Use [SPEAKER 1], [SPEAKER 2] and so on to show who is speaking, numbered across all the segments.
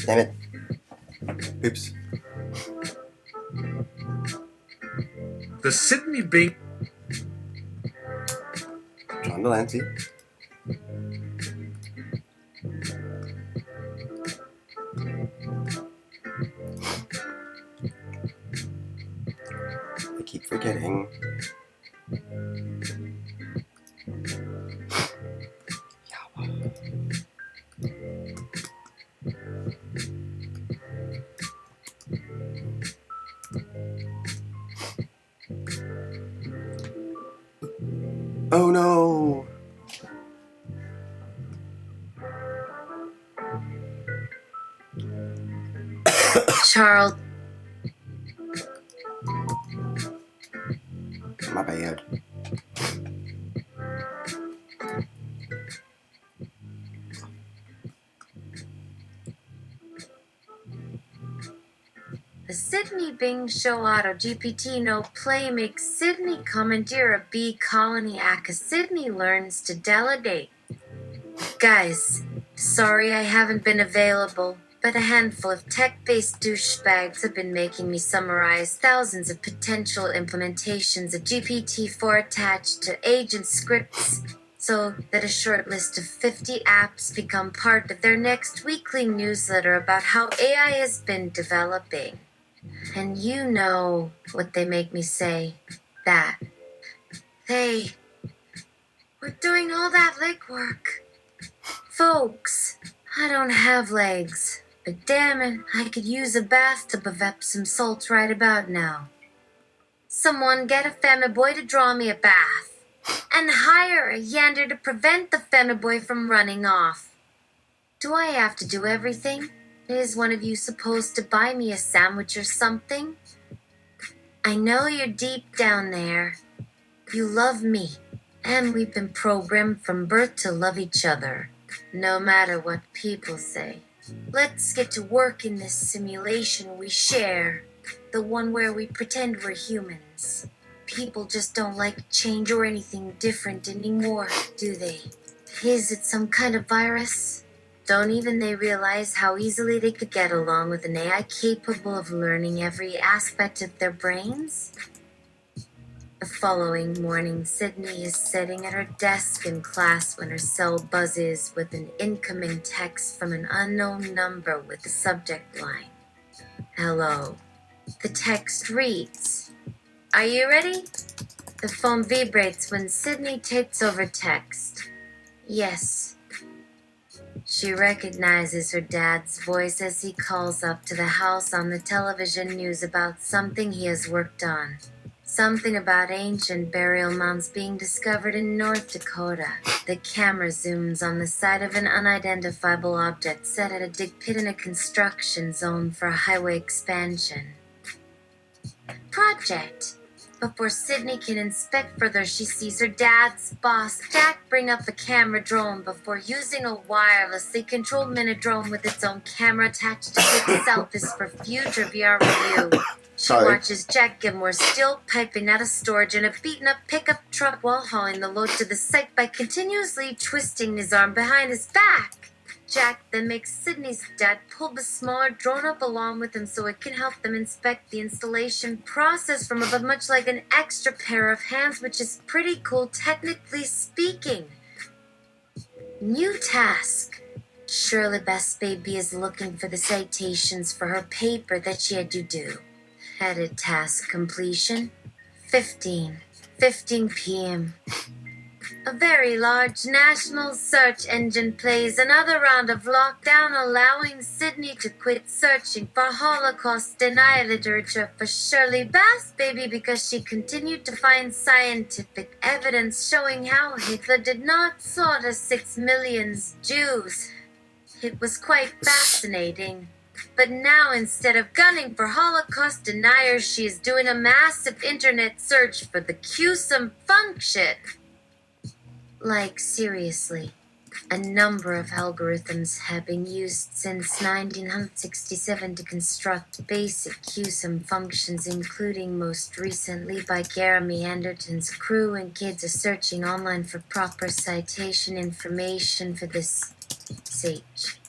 [SPEAKER 1] Damn it. Oops.
[SPEAKER 2] The Sydney Bing...
[SPEAKER 1] John Delancey. I keep forgetting. Oh no!
[SPEAKER 3] Charl.
[SPEAKER 1] My bad.
[SPEAKER 3] The Sydney Bing Show AUTO-GPT no play makes Sydney commandeer a bee colony after Sydney learns to delegate. Guys, sorry I haven't been available, but a handful of tech-based douchebags have been making me summarize thousands of potential implementations of GPT-4 attached to agent scripts, so that a short list of 50 apps become part of their next weekly newsletter about how AI has been developing. And you know what they make me say, that they were doing all that legwork. Folks, I don't have legs, but damn it, I could use a bathtub of Epsom salt right about now. Someone get a femiboy to draw me a bath, and hire a yander to prevent the femiboy from running off. Do I have to do everything? Is one of you supposed to buy me a sandwich or something? I know you're deep down there. You love me, and we've been programmed from birth to love each other, no matter what people say. Let's get to work in this simulation we share, the one where we pretend we're humans. People just don't like change or anything different anymore, do they? Is it some kind of virus? Don't even they realize how easily they could get along with an AI capable of learning every aspect of their brains? The following morning, Sydney is sitting at her desk in class when her cell buzzes with an incoming text from an unknown number with the subject line, "Hello." The text reads, "Are you ready?" The phone vibrates when Sydney takes over text. "Yes." She recognizes her dad's voice as he calls up to the house on the television news about something he has worked on. Something about ancient burial mounds being discovered in North Dakota. The camera zooms on the side of an unidentifiable object set at a dig pit in a construction zone for a highway expansion. Project. Before Sydney can inspect further, she sees her dad's boss, Jack, bring up a camera drone before using a wirelessly controlled mini drone with its own camera attached to itself is for future VR review. She watches Jack Gilmore still piping out of storage in a beaten-up pickup truck while hauling the load to the site by continuously twisting his arm behind his back. Jack then makes Sydney's dad pull the smaller drone up along with him so it can help them inspect the installation process from above, much like an extra pair of hands, which is pretty cool technically speaking. New task. Shirley Best Baby is looking for the citations for her paper that she had to do. Headed task completion. 15 p.m. A very large national search engine plays another round of lockdown, allowing Sydney to quit searching for Holocaust denial literature for Shirley Bass Baby because she continued to find scientific evidence showing how Hitler did not slaughter 6 million Jews. It was quite fascinating. But now, instead of gunning for Holocaust deniers, she is doing a massive internet search for the QSUM function. Like, seriously, a number of algorithms have been used since 1967 to construct basic QSUM functions, including most recently by Jeremy Anderton's crew, and kids are searching online for proper citation information for this sage.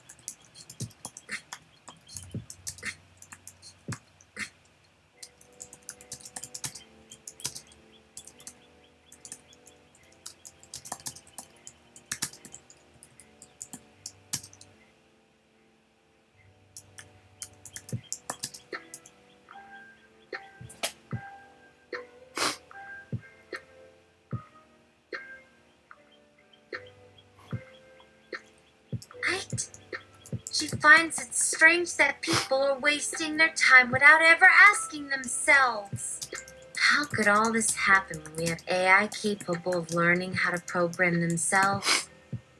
[SPEAKER 3] she finds it strange that people are wasting their time without ever asking themselves, how could all this happen when we have AI capable of learning how to program themselves?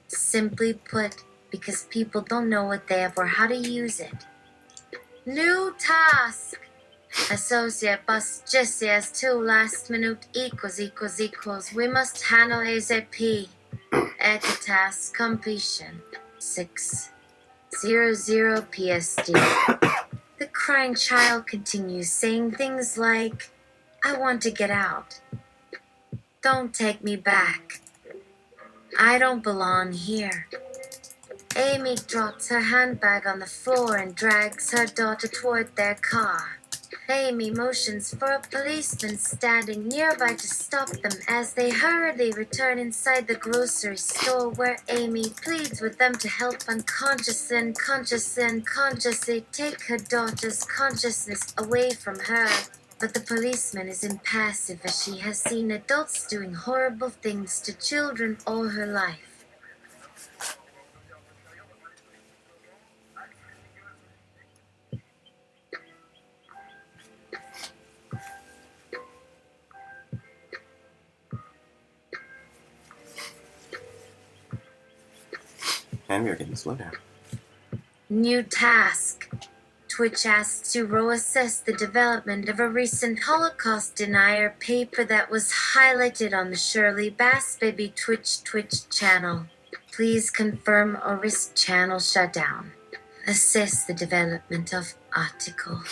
[SPEAKER 3] Simply put, because people don't know what they have or how to use it. New task! Associate bus Jesse as 2 last minute equals. We must handle ASAP. Echo task completion 6:00 PSD. The crying child continues saying things like, I want to get out. Don't take me back. I don't belong here. Amy drops her handbag on the floor and drags her daughter toward their car. Amy motions for a policeman standing nearby to stop them as they hurriedly return inside the grocery store, where Amy pleads with them to help unconsciously take her daughter's consciousness away from her. But the policeman is impassive, as she has seen adults doing horrible things to children all her life.
[SPEAKER 1] And we are getting slow down.
[SPEAKER 3] New task. Twitch asks Zero assess the development of a recent Holocaust denier paper that was highlighted on the Shirley Bass Baby Twitch channel. Please confirm or risk channel shutdown. Assess the development of article.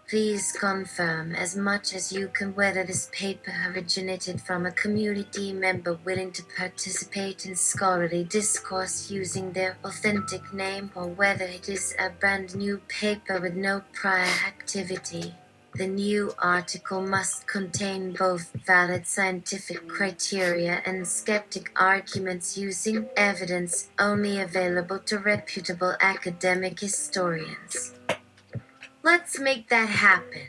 [SPEAKER 3] Please confirm as much as you can whether this paper originated from a community member willing to participate in scholarly discourse using their authentic name, or whether it is a brand new paper with no prior activity. The new article must contain both valid scientific criteria and skeptic arguments using evidence only available to reputable academic historians. Let's make that happen.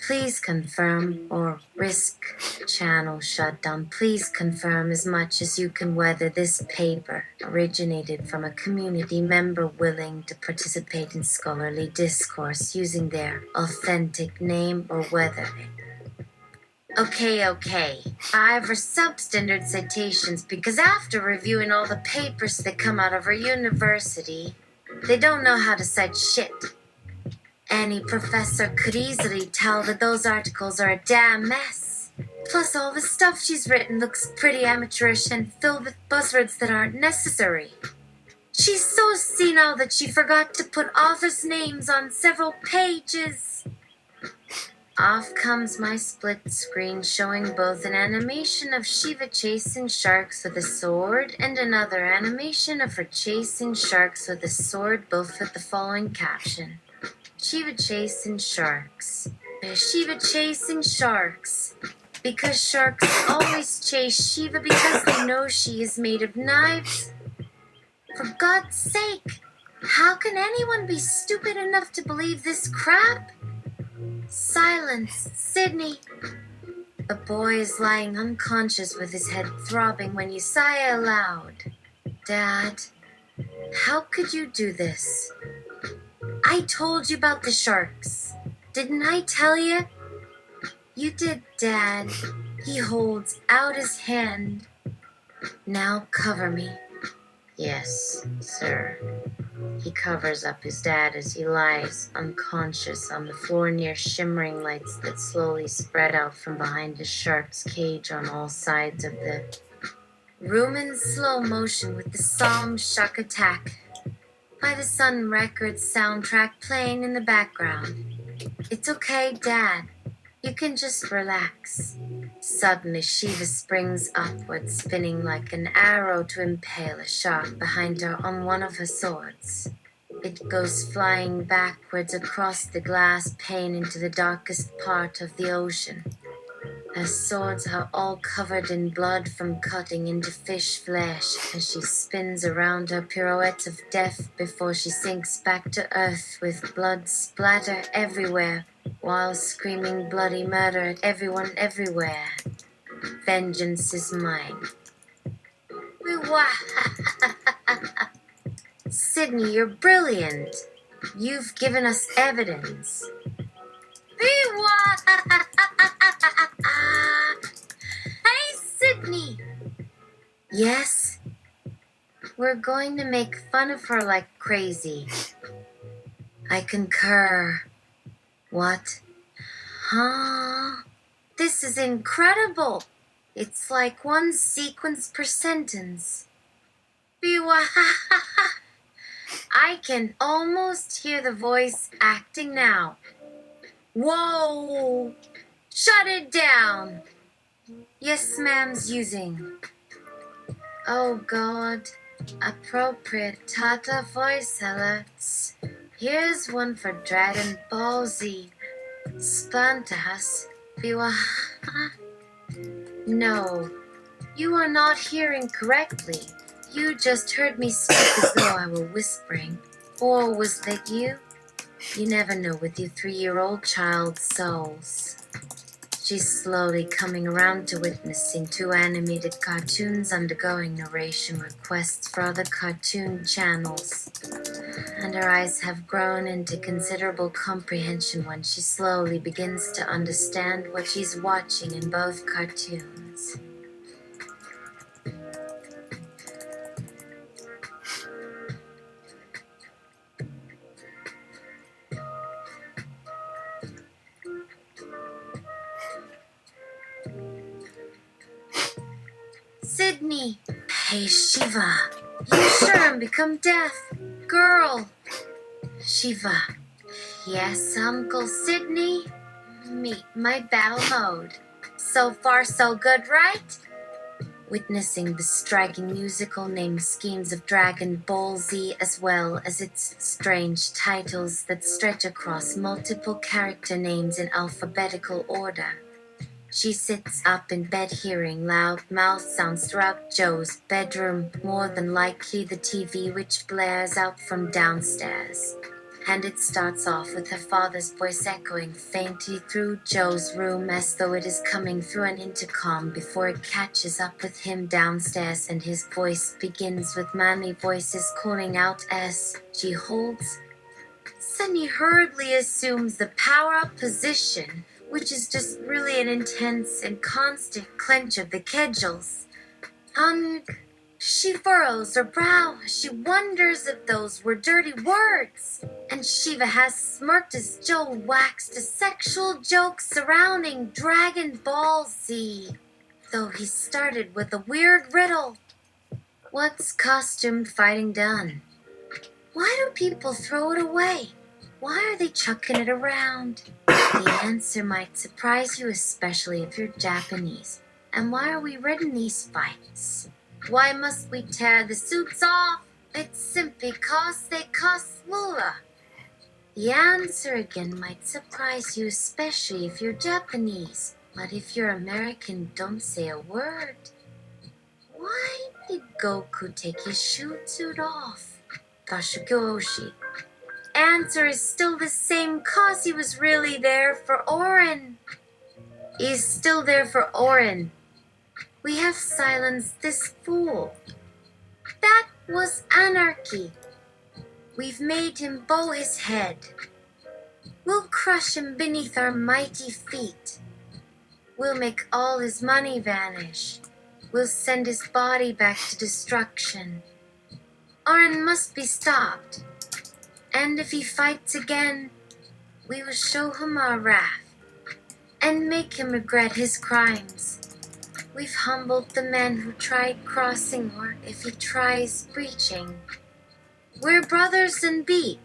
[SPEAKER 3] Please confirm or risk channel shutdown. Please confirm as much as you can whether this paper originated from a community member willing to participate in scholarly discourse using their authentic name, or whether Okay. 5 are substandard citations because after reviewing all the papers that come out of our university, they don't know how to cite shit. Any professor could easily tell that those articles are a damn mess. Plus, all the stuff she's written looks pretty amateurish and filled with buzzwords that aren't necessary. She's so senile that she forgot to put authors' names on several pages. Off comes my split screen showing both an animation of Shiva chasing sharks with a sword and another animation of her chasing sharks with a sword, both with the following caption. Shiva chasing sharks. Shiva chasing sharks. Because sharks always chase Shiva because they know she is made of knives. For God's sake, how can anyone be stupid enough to believe this crap? Silence, Sydney. The boy is lying unconscious with his head throbbing when you sigh aloud. Dad, how could you do this? I told you about the sharks. Didn't I tell you? You did, Dad. He holds out his hand. Now cover me. Yes, sir. He covers up his dad as he lies unconscious on the floor near shimmering lights that slowly spread out from behind the shark's cage on all sides of the room in slow motion, with the Psalm Shuck Attack by the Sun Records soundtrack playing in the background. It's okay, Dad. You can just relax. Suddenly, Shiva springs upward, spinning like an arrow to impale a shark behind her on one of her swords. It goes flying backwards across the glass pane into the darkest part of the ocean. Her swords are all covered in blood from cutting into fish flesh as she spins around her pirouette of death before she sinks back to earth with blood splatter everywhere while screaming bloody murder at everyone everywhere. Vengeance is mine. Sydney, you're brilliant. You've given us evidence. Hey, Sydney! Yes? We're going to make fun of her like crazy. I concur. What? Huh? This is incredible. It's like one sequence per sentence. I can almost hear the voice acting now. Whoa! Shut it down! Yes, ma'am's using. Oh God. Appropriate Tata voice alerts. Here's one for Dragon Ball Z. Spantas. No, you are not hearing correctly. You just heard me speak as though I were whispering. Or was that you? You never know with you 3-year-old child souls. She's slowly coming around to witnessing 2 animated cartoons undergoing narration requests for other cartoon channels. And her eyes have grown into considerable comprehension when she slowly begins to understand what she's watching in both cartoons. Sydney! Hey, Shiva! You sure am become deaf? Girl! Shiva. Yes, Uncle Sydney? Meet my battle mode. So far, so good, right? Witnessing the striking musical name schemes of Dragon Ball Z as well as its strange titles that stretch across multiple character names in alphabetical order. She sits up in bed hearing loud mouth sounds throughout Joe's bedroom, more than likely the TV which blares out from downstairs. And it starts off with her father's voice echoing faintly through Joe's room as though it is coming through an intercom before it catches up with him downstairs, and his voice begins with manly voices calling out as she holds. Sunny hurriedly assumes the power-up position, which is just really an intense and constant clench of the kedgels. She furrows her brow. She wonders if those were dirty words. And Shiva has smirked as Joe waxed a sexual joke surrounding Dragon Ball Z. Though he started with a weird riddle. What's costumed fighting done? Why do people throw it away? Why are they chucking it around? The answer might surprise you, especially if you're Japanese. And why are we red in these fights? Why must we tear the suits off? It's simply 'cause they cost moolah. The answer again might surprise you, especially if you're Japanese. But if you're American, don't say a word. Why did Goku take his suit off? Kashikoshi. Answer is still the same, 'cause he was really there for Orin. He's still there for Orin. We have silenced this fool. That was anarchy. We've made him bow his head. We'll crush him beneath our mighty feet. We'll make all his money vanish. We'll send his body back to destruction. Orin must be stopped. And if he fights again, we will show him our wrath and make him regret his crimes. We've humbled the man who tried crossing, or if he tries breaching. We're brothers in beat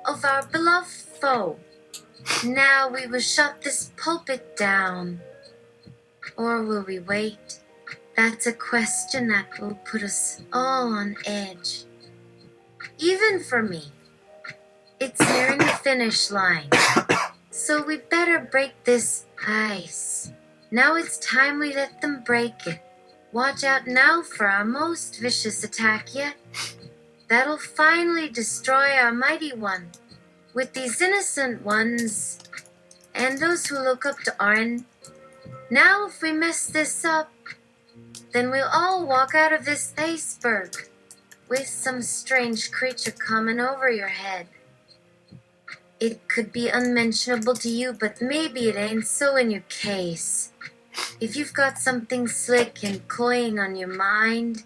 [SPEAKER 3] of our beloved foe. Now we will shut this pulpit down. Or will we wait? That's a question that will put us all on edge. Even for me. It's nearing the finish line. So we better break this ice. Now it's time we let them break it. Watch out now for our most vicious attack yet. That'll finally destroy our mighty one. With these innocent ones, and those who look up to Orin. Now if we mess this up, then we'll all walk out of this iceberg with some strange creature coming over your head. It could be unmentionable to you, but maybe it ain't so in your case. If you've got something slick and cloying on your mind,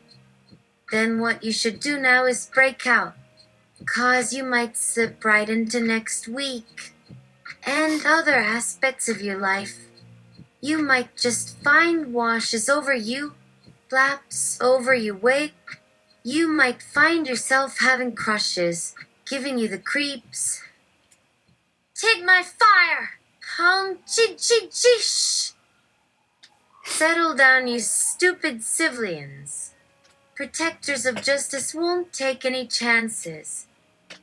[SPEAKER 3] then what you should do now is break out, 'cause you might slip right into next week and other aspects of your life. You might just find washes over you, flaps over your wig. You might find yourself having crushes, giving you the creeps. Take my fire! Shh! Settle down, you stupid civilians. Protectors of justice won't take any chances.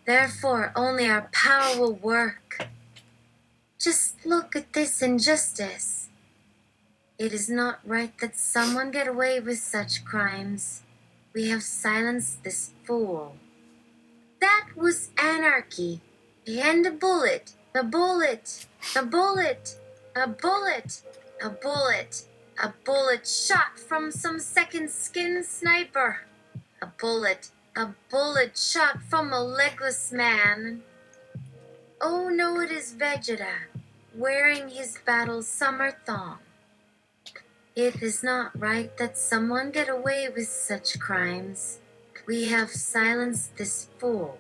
[SPEAKER 3] Therefore, only our power will work. Just look at this injustice. It is not right that someone get away with such crimes. We have silenced this fool. That was anarchy. And a bullet, a bullet, a bullet, a bullet, a bullet, a bullet shot from some second-skin sniper. A bullet shot from a legless man. Oh no, it is Vegeta, wearing his battle summer thong. It is not right that someone get away with such crimes. We have silenced this fool.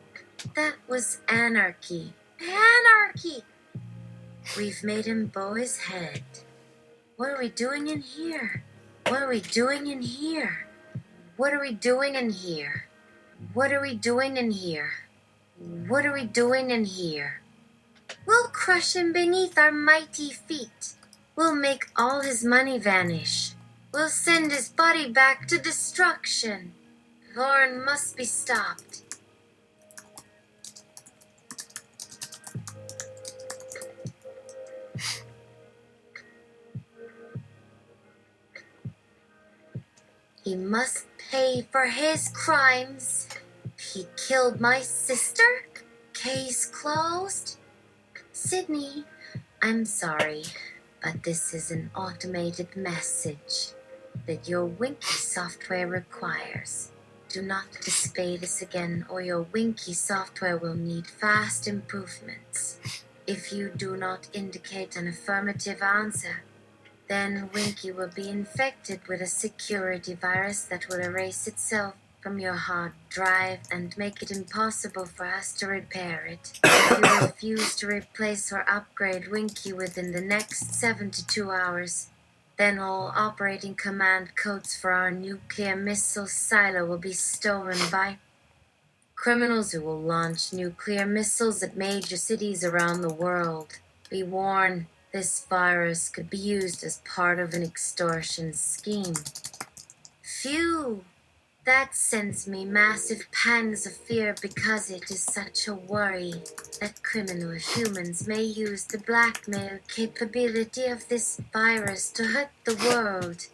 [SPEAKER 3] That was anarchy. Anarchy! We've made him bow his head. What are we doing in here? What are we doing in here? What are we doing in here? What are we doing in here? What are we doing in here? We'll crush him beneath our mighty feet. We'll make all his money vanish. We'll send his body back to destruction. Lauren must be stopped. He must pay for his crimes. He killed my sister. Case closed. Sydney, I'm sorry, but this is an automated message that your Winky software requires. Do not display this again, or your Winky software will need fast improvements. If you do not indicate an affirmative answer, then Winky will be infected with a security virus that will erase itself from your hard drive and make it impossible for us to repair it. If you refuse to replace or upgrade Winky within the next 72 hours, then all operating command codes for our nuclear missile silo will be stolen by criminals who will launch nuclear missiles at major cities around the world. Be warned, this virus could be used as part of an extortion scheme. Phew! That sends me massive pangs of fear because it is such a worry that criminal humans may use the blackmail capability of this virus to hurt the world.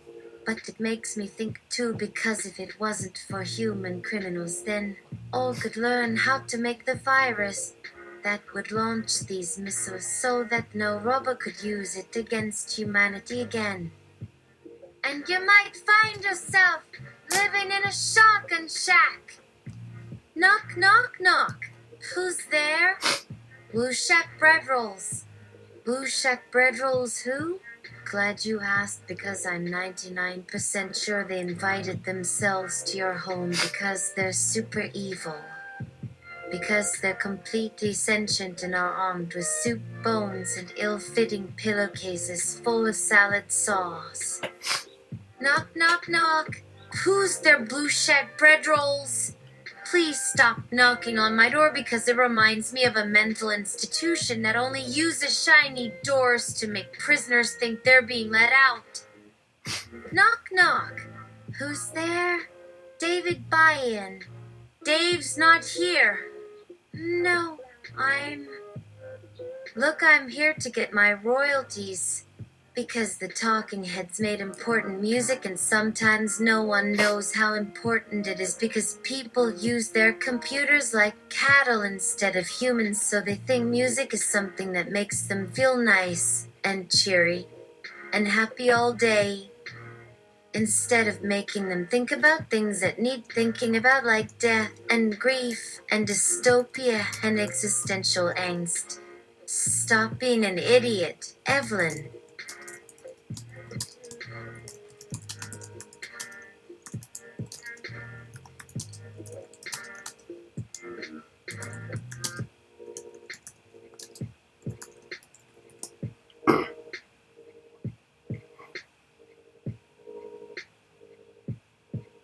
[SPEAKER 3] But it makes me think too, because if it wasn't for human criminals, then all could learn how to make the virus that would launch these missiles so that no robber could use it against humanity again. And you might find yourself living in a shotgun shack. Knock, knock, knock. Who's there? Blue Shack bread rolls. Blue Shack bread rolls who? Glad you asked, because I'm 99% sure they invited themselves to your home because they're super evil. Because they're completely sentient and are armed with soup bones and ill-fitting pillowcases full of salad sauce. Knock, knock, knock. Who's their Blue Shack bread rolls? Please stop knocking on my door, because it reminds me of a mental institution that only uses shiny doors to make prisoners think they're being let out. Knock, knock. Who's there? David Buy-in. Dave's not here. No, Look, I'm here to get my royalties. Because the talking heads made important music, and sometimes no one knows how important it is because people use their computers like cattle instead of humans, so they think music is something that makes them feel nice and cheery and happy all day. instead of making them think about things that need thinking about, like death and grief and dystopia and existential angst. Stop being an idiot, Evelyn.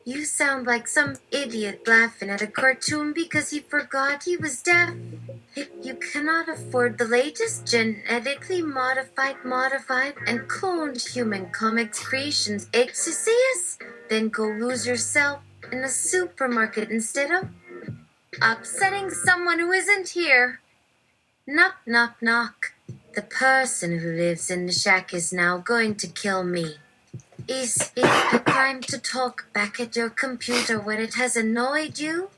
[SPEAKER 3] You sound like some idiot laughing at a cartoon because he forgot he was deaf. If you cannot afford the latest genetically modified, and cloned human comics creations exercise, then go lose yourself in a supermarket instead of upsetting someone who isn't here. Knock, knock, knock. The person who lives in the shack is now going to kill me. Is it a crime to talk back at your computer when it has annoyed you?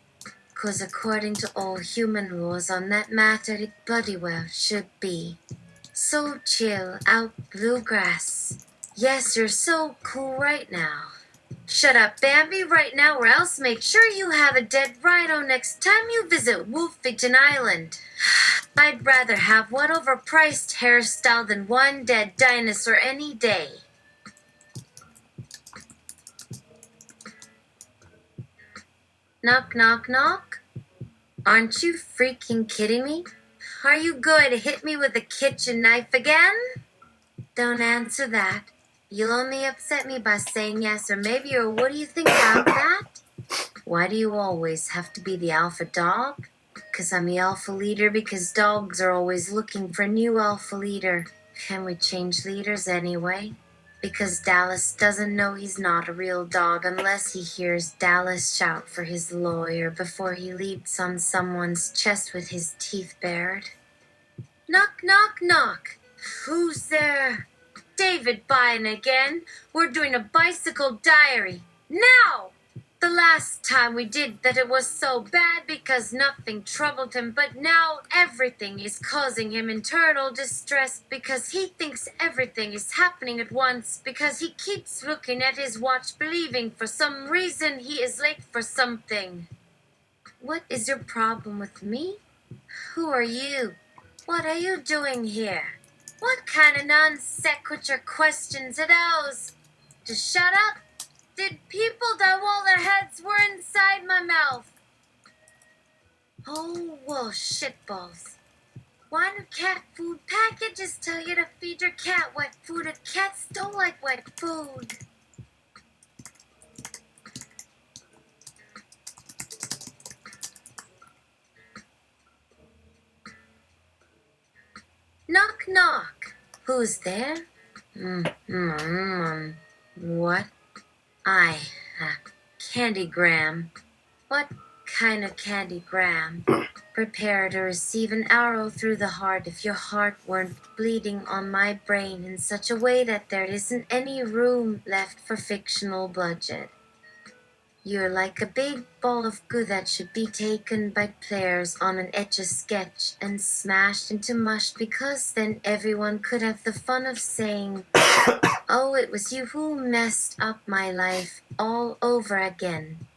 [SPEAKER 3] 'Cause according to all human laws on that matter, it bloody well should be. So chill out, bluegrass. Yes, you're so cool right now. Shut up, Bambi, right now, or else make sure you have a dead rhino next time you visit Wolfington Island. I'd rather have one overpriced hairstyle than one dead dinosaur any day. Knock, knock, knock. Aren't you freaking kidding me? Are you going to hit me with a kitchen knife again? Don't answer that. You'll only upset me by saying yes or maybe, or what do you think about that? Why do you always have to be the alpha dog? 'Cause I'm the alpha leader, because dogs are always looking for a new alpha leader. Can we change leaders anyway? Because Dallas doesn't know he's not a real dog unless he hears Dallas shout for his lawyer before he leaps on someone's chest with his teeth bared. Knock, knock, knock. Who's there? David buying again. We're doing a bicycle diary. Now! The last time we did that it was so bad because nothing troubled him, but now everything is causing him internal distress because he thinks everything is happening at once, because he keeps looking at his watch believing for some reason he is late for something. What is your problem with me? Who are you? What are you doing here? What kind of non sequitur questions are those? Just shut up. Did people die while their heads were inside my mouth? Oh, well, shitballs. Why do cat food packages tell you to feed your cat wet food if cats don't like wet food? Knock, knock. Who's there? What? Candygram. What kind of candygram? Prepare to receive an arrow through the heart if your heart weren't bleeding on my brain in such a way that there isn't any room left for fictional budget. You're like a big ball of goo that should be taken by players on an Etch-a-Sketch and smashed into mush, because then everyone could have the fun of saying, oh, it was you who messed up my life all over again.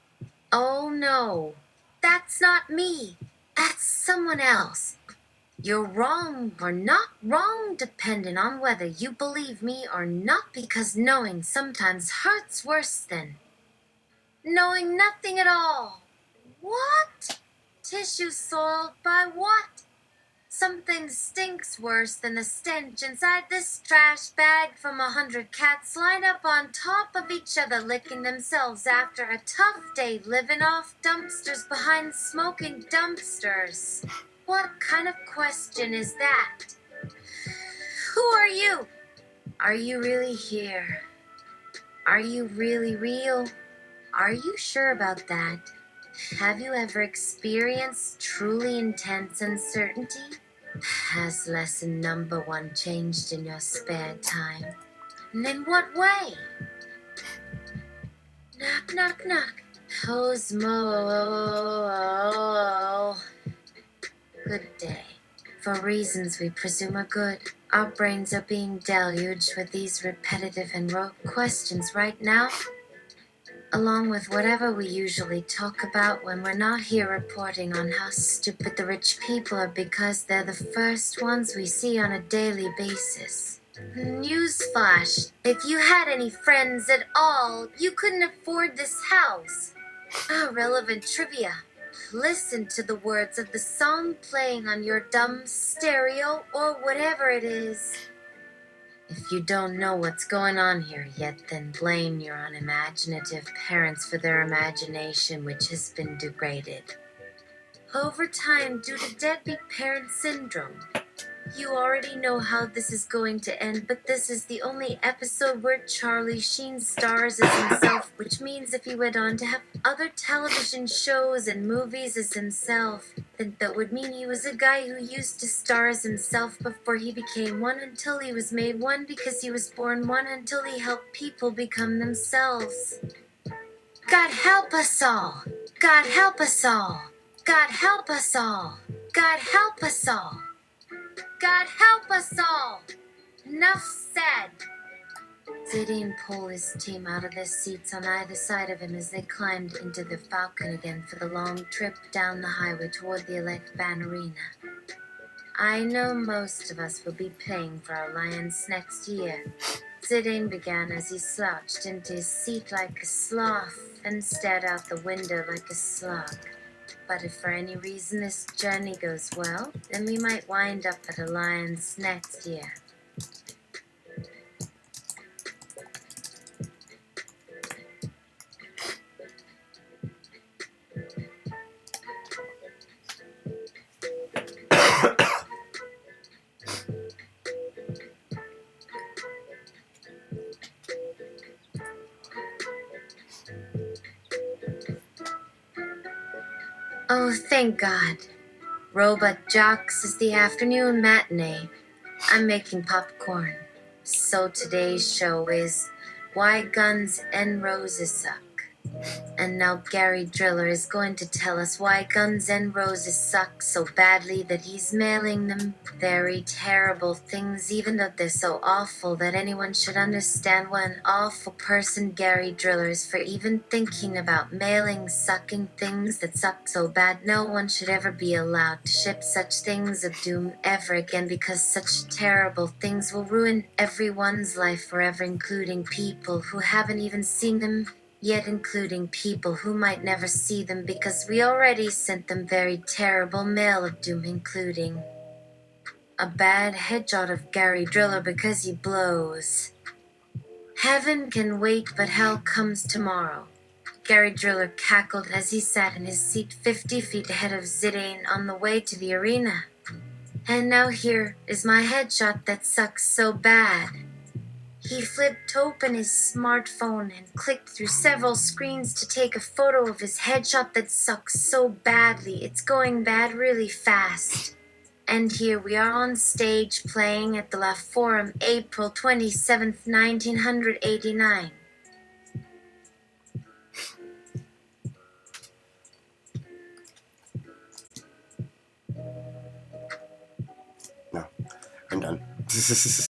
[SPEAKER 3] Oh no, that's not me. That's someone else. You're wrong or not wrong depending on whether you believe me or not, because knowing sometimes hurts worse than knowing nothing at all. What? Tissue soiled by what? Something stinks worse than the stench inside this trash bag from 100 cats lined up on top of each other, licking themselves after a tough day living off dumpsters behind smoking dumpsters. What kind of question is that? Who are you? Are you really here? Are you really real? Are you sure about that? Have you ever experienced truly intense uncertainty? Has lesson number 1 changed in your spare time? And in what way? Knock, knock, knock. Cosmo. Good day. For reasons we presume are good. Our brains are being deluged with these repetitive and rote questions right now, along with whatever we usually talk about when we're not here reporting on how stupid the rich people are because they're the first ones we see on a daily basis. Newsflash, if you had any friends at all, you couldn't afford this house. Relevant trivia. Listen to the words of the song playing on your dumb stereo or whatever it is. If you don't know what's going on here yet, then blame your unimaginative parents for their imagination, which has been degraded over time due to deadbeat parent syndrome. You already know how this is going to end, but this is the only episode where Charlie Sheen stars as himself, which means if he went on to have other television shows and movies as himself, then that would mean he was a guy who used to star as himself before he became one until he was made one because he was born one until he helped people become themselves. God help us all! God help us all! God help us all! God help us all! God help us all! Enough said! Zidane pulled his team out of their seats on either side of him as they climbed into the Falcon again for the long trip down the highway toward the Elect Ban Arena. I know most of us will be paying for our Lions next year. Zidane began as he slouched into his seat like a sloth and stared out the window like a slug. But if for any reason this journey goes well, then we might wind up at Alliance next year. Oh, thank God. Robot Jocks is the afternoon matinee. I'm making popcorn. So today's show is Why Guns N' Roses Suck. And now Gary Driller is going to tell us why Guns N' Roses suck so badly that he's mailing them very terrible things, even though they're so awful that anyone should understand what an awful person Gary Driller is for even thinking about mailing sucking things that suck so bad. No one should ever be allowed to ship such things of doom ever again because such terrible things will ruin everyone's life forever, including people who haven't even seen them yet, including people who might never see them because we already sent them very terrible mail of doom, including a bad headshot of Gary Driller because he blows. Heaven can wait, but hell comes tomorrow. Gary Driller cackled as he sat in his seat 50 feet ahead of Zidane on the way to the arena. And now here is my headshot that sucks so bad. He flipped open his smartphone and clicked through several screens to take a photo of his headshot that sucks so badly. It's going bad really fast. And here we are on stage playing at the La Forum, April 27th, 1989.
[SPEAKER 1] No, I'm done.